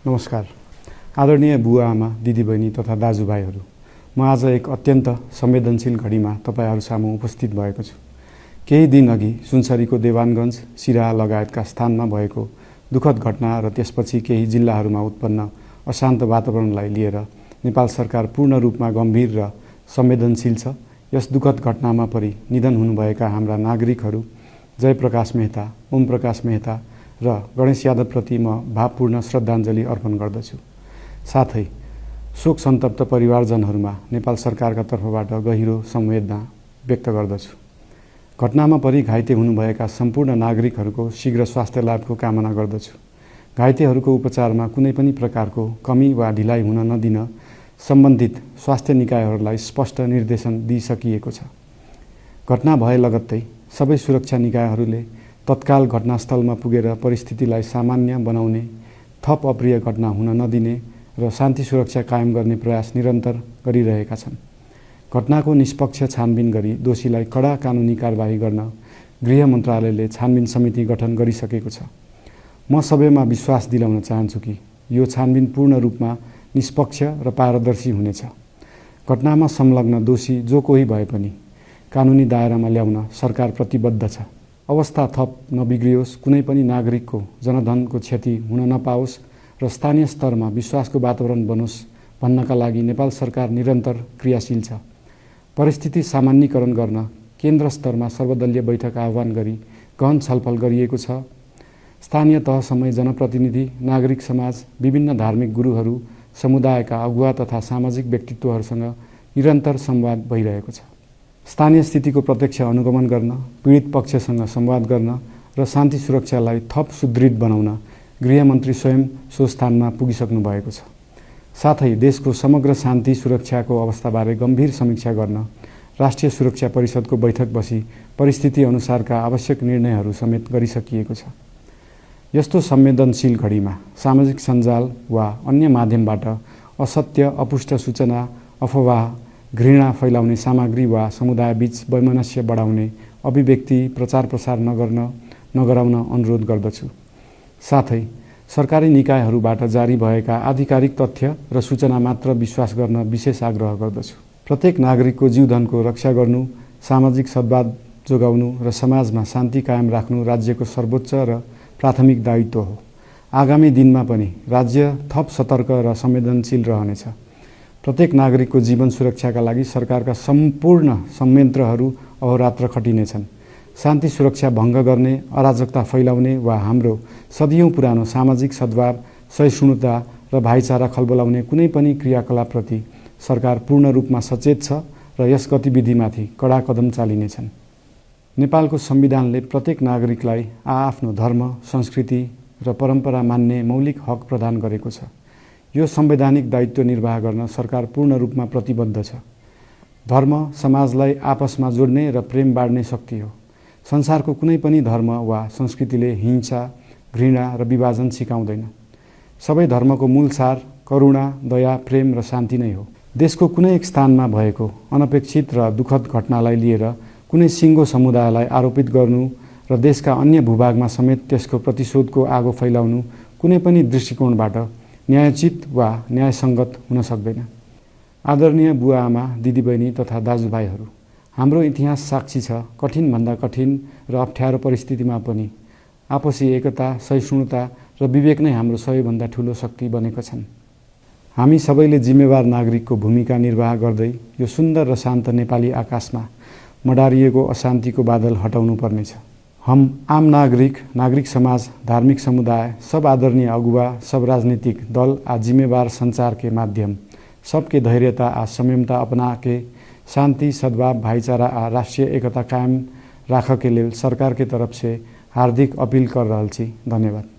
नमस्कार। आदरणीय बुवा आमा, दिदीबहिनी तथा दाजुभाइहरू, म आज एक अत्यन्त संवेदनशील घडीमा तपाईहरू सामु उपस्थित भएको छु। केही दिन अघि सुनसरीको देवानगञ्ज, सिराहा लगायतका स्थानमा भएको दुःखद घटना र त्यसपछि केही जिल्लाहरूमा उत्पन्न अशान्त वातावरणलाई लिएर नेपाल सरकार पूर्ण रूपमा गम्भीर र संवेदनशील छ। यस दुःखद घटनामा परि निधन हुनुभएका हाम्रा नागरिकहरू जयप्रकाश मेहता, ओम प्रकाश मेहता र गणेश यादवप्रति म भावपूर्ण श्रद्धाञ्जली अर्पण गर्दछु। साथै शोक सन्तप्त परिवारजनहरूमा नेपाल सरकारका तर्फबाट गहिरो संवेदना व्यक्त गर्दछु। घटनामा परि घाइते हुनुभएका सम्पूर्ण नागरिकहरूको शीघ्र स्वास्थ्य लाभको कामना गर्दछु। घाइतेहरूको उपचारमा कुनै पनि प्रकारको कमी वा ढिलाइ हुन नदिन सम्बन्धित स्वास्थ्य निकायहरूलाई स्पष्ट निर्देशन दिइसकिएको छ। घटना भए लगत्तै सबै सुरक्षा निकायहरूले तत्काल घटनास्थलमा पुगेर परिस्थितिलाई सामान्य बनाउने, थप अप्रिय घटना हुन नदिने र शान्ति सुरक्षा कायम गर्ने प्रयास निरन्तर गरिरहेका छन्। घटनाको निष्पक्ष छानबिन गरी दोषीलाई कडा कानुनी कारबाही गर्न गृह मन्त्रालयले छानबिन समिति गठन गरिसकेको छ। म सबैमा विश्वास दिलाउन चाहन्छु कि यो छानबिन पूर्ण रूपमा निष्पक्ष र पारदर्शी हुनेछ। घटनामा संलग्न दोषी जो कोही भए पनि कानुनी दायरामा ल्याउन सरकार प्रतिबद्ध छ। अवस्था थप नबिग्रियोस्, कुनै पनि नागरिकको जनधनको क्षति हुन नपाओस् र स्थानीय स्तरमा विश्वासको वातावरण बनोस् भन्नका लागि नेपाल सरकार निरन्तर क्रियाशील छ। परिस्थिति सामान्यीकरण गर्न केन्द्र स्तरमा सर्वदलीय बैठक आह्वान गरी गहन छलफल गरिएको छ। स्थानीय तहसम्मै जनप्रतिनिधि, नागरिक समाज, विभिन्न धार्मिक गुरुहरू, समुदायका अगुवा तथा सामाजिक व्यक्तित्वहरूसँग निरन्तर संवाद भइरहेको छ। स्थानीय स्थितिको प्रत्यक्ष अनुगमन गर्न, पीडित पक्षसँग संवाद गर्न र शान्ति सुरक्षालाई थप सुदृढ बनाउन गृहमन्त्री स्वयं सो स्थानमा पुगिसक्नु भएको छ। साथै देशको समग्र शान्ति सुरक्षाको अवस्थाबारे गम्भीर समीक्षा गर्न राष्ट्रिय सुरक्षा परिषदको बैठक बसी परिस्थिति अनुसारका आवश्यक निर्णयहरू समेत गरिसकिएको छ। यस्तो संवेदनशील घडीमा सामाजिक सञ्जाल वा अन्य माध्यमबाट असत्य, अपुष्ट सूचना, अफवाह, घृणा फैलाउने सामग्री वा समुदायबीच वैमनस्य बढाउने अभिव्यक्ति प्रचार प्रसार नगराउन अनुरोध गर्दछु। साथै सरकारी निकायहरूबाट जारी भएका आधिकारिक तथ्य र सूचना मात्र विश्वास गर्न विशेष आग्रह गर्दछु। प्रत्येक नागरिकको जीवधनको रक्षा गर्नु, सामाजिक सद्भाव जोगाउनु र समाजमा शान्ति कायम राख्नु राज्यको सर्वोच्च र प्राथमिक दायित्व हो। आगामी दिनमा पनि राज्य थप सतर्क र संवेदनशील रहनेछ। प्रत्येक नागरिकको जीवन सुरक्षाका लागि सरकारका सम्पूर्ण संयन्त्रहरू अहोरात्र खटिनेछन्। शान्ति सुरक्षा भङ्ग गर्ने, अराजकता फैलाउने वा हाम्रो सदियौं पुरानो सामाजिक सद्भाव, सहिष्णुता र भाइचारा खलबलाउने कुनै पनि क्रियाकलापप्रति सरकार पूर्ण रूपमा सचेत छ र यस गतिविधिमाथि कडा कदम चालिनेछन्। नेपालको संविधानले प्रत्येक नागरिकलाई आआफ्नो धर्म, संस्कृति र परम्परा मान्ने मौलिक हक प्रदान गरेको छ। यो संवैधानिक दायित्व निर्वाह गर्न सरकार पूर्ण रूपमा प्रतिबद्ध छ। धर्म समाजलाई आपसमा जोड्ने र प्रेम बाँड्ने शक्ति हो। संसारको कुनै पनि धर्म वा संस्कृतिले हिंसा, घृणा र विभाजन सिकाउँदैन। सबै धर्मको मूल सार करुणा, दया, प्रेम र शान्ति नै हो। देशको कुनै एक स्थानमा भएको अनपेक्षित र दुःखद घटनालाई लिएर कुनै सिङ्गो समुदायलाई आरोपित गर्नु र देशका अन्य भूभागमा समेत त्यसको प्रतिशोधको आगो फैलाउनु कुनै पनि दृष्टिकोणबाट न्यायोचित वा न्यायसङ्गत हुन सक्दैन। आदरणीय बुवा आमा, दिदीबहिनी तथा दाजुभाइहरू, हाम्रो इतिहास साक्षी छ कठिनभन्दा कठिन र अप्ठ्यारो परिस्थितिमा पनि आपसी एकता, सहिष्णुता र विवेक नै हाम्रो सबैभन्दा ठूलो शक्ति बनेका छन्। हामी सबैले जिम्मेवार नागरिकको भूमिका निर्वाह गर्दै यो सुन्दर र शान्त नेपाली आकाशमा मडारिएको अशान्तिको बादल हटाउनु पर्नेछ। हम आम नागरिक, नागरिक समाज, धार्मिक समुदाय, सब आदरणीय अगुवा, सब राजनीतिक दल आ जिम्मेवार संचार के माध्यम सबके धैर्यता आ संयमता अपना के शांति, सद्भाव, भाईचारा आ राष्ट्रीय एकता कायम राख के लेल सरकार के तरफ से हार्दिक अपील कर रहल छी। धन्यवाद।